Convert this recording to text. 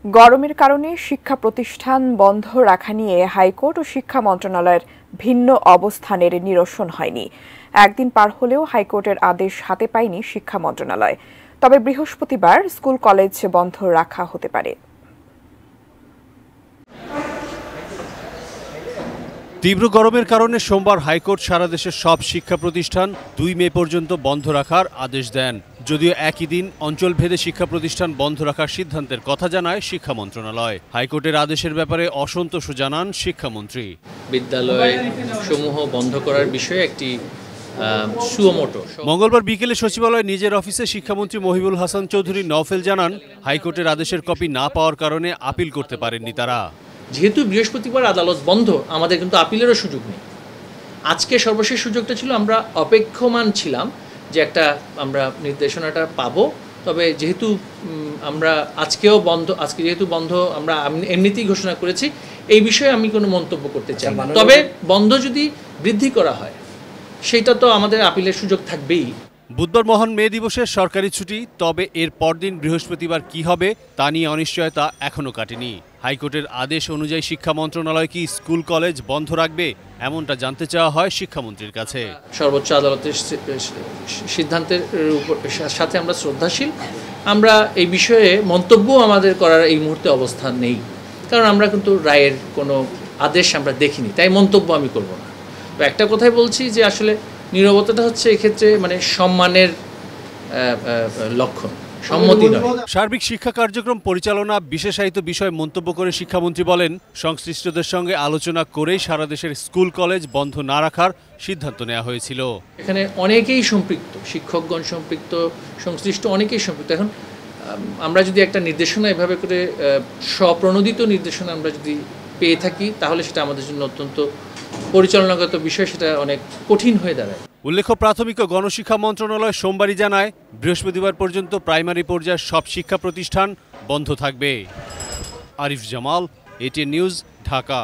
গরমের কারণে শিক্ষা প্রতিষ্ঠান বন্ধ রাখা নিয়ে হাইকোর্ট ও শিক্ষা মন্ত্রণালয়ের ভিন্ন অবস্থানের নিরসন হয়নি। একদিন পার হলেও হাইকোর্টের আদেশ হাতে পায়নি শিক্ষা মন্ত্রণালয়। তবে বৃহস্পতিবার স্কুল কলেজ বন্ধ রাখা হতে পারে। তীব্র গরমের কারণে সোমবার হাইকোর্ট সারা দেশের সব শিক্ষা প্রতিষ্ঠান 2 মে পর্যন্ত বন্ধ রাখার আদেশ দেন। যদিও একই দিন অঞ্চলভেদে শিক্ষা প্রতিষ্ঠান বন্ধ রাখার সিদ্ধান্তের কথা জানায় শিক্ষা মন্ত্রণালয়। হাইকোর্টের আদেশের ব্যাপারে অসন্তোষ জানান শিক্ষামন্ত্রী। বিদ্যালয় সমূহ বন্ধ করার বিষয়ে একটি সুমোটো। মঙ্গলবার বিকেলে সচিবালয়ে নিজের অফিসে শিক্ষামন্ত্রী মহিবুল হাসান চৌধুরী নওফেল জানান, হাইকোর্টের আদেশের কপি না পাওয়ার কারণে আপিল করতে পারেননি তারা। যেহেতু বৃহস্পতিবার আদালত বন্ধ, আমাদের কিন্তু আপিলেরও সুযোগ নেই। আজকে সর্বশেষ সুযোগটা ছিল, আমরা অপেক্ষমান ছিলাম যে আমরা নির্দেশনাটা পাবো। তবে যেহেতু আমরা আজকে যেহেতু বন্ধ আমরা এমনিতেই ঘোষণা করেছি, এই বিষয়ে আমি কোনো মন্তব্য করতে চাই না। তবে বন্ধ যদি বৃদ্ধি করা হয় সেটা তো আমাদের আপিলের সুযোগ থাকবেই। বুধবার মহান মে দিবসের সরকারি ছুটি, তবে এর পরদিন বৃহস্পতিবার কি হবে তা নিয়ে অনিশ্চয়তা এখনও কাটেনি। হাইকোর্টের আদেশ অনুযায়ী শিক্ষা মন্ত্রণালয় কি স্কুল কলেজ বন্ধ রাখবে, এমনটা জানতে চাওয়া হয় শিক্ষামন্ত্রীর কাছে। সর্বোচ্চ আদালতের সিদ্ধান্তের সাথে আমরা শ্রদ্ধাশীল। আমরা এই বিষয়ে মন্তব্য আমাদের করার এই মুহূর্তে অবস্থান নেই, কারণ আমরা কিন্তু রায়ের কোনো আদেশ আমরা দেখিনি, তাই মন্তব্য আমি করব না। তো একটা কথাই বলছি যে আসলে নীরবতাটা হচ্ছে এক্ষেত্রে মানে সম্মানের লক্ষণ, সম্মতি নয়। সার্বিক শিক্ষা কার্যক্রম পরিচালনা বিশেষায়িত বিষয়ে মন্তব্য করে শিক্ষামন্ত্রী বলেন, সংশ্লিষ্টদের সঙ্গে আলোচনা করেই সারা দেশের স্কুল কলেজ বন্ধ না রাখার সিদ্ধান্ত নেওয়া হয়েছিল। এখানে অনেকেই সম্পৃক্ত, শিক্ষকগণ সম্পৃক্ত, সংশ্লিষ্ট অনেকেই সম্পৃক্ত। এখন আমরা যদি একটা নির্দেশনা এভাবে করে স্বপ্রণোদিত নির্দেশনা আমরা যদি পেয়ে থাকি, তাহলে সেটা আমাদের জন্য অত্যন্ত পরিচালনাগত বিষয়, সেটা অনেক কঠিন হয়ে দাঁড়ায়। উল্লেখ্য, প্রাথমিক ও গণশিক্ষা মন্ত্রণালয় সোমবারই জানায়, বৃহস্পতিবার পর্যন্ত প্রাইমারি পর্যায়ের সব শিক্ষা প্রতিষ্ঠান বন্ধ থাকবে। Arif Jamal, ATN news, Dhaka.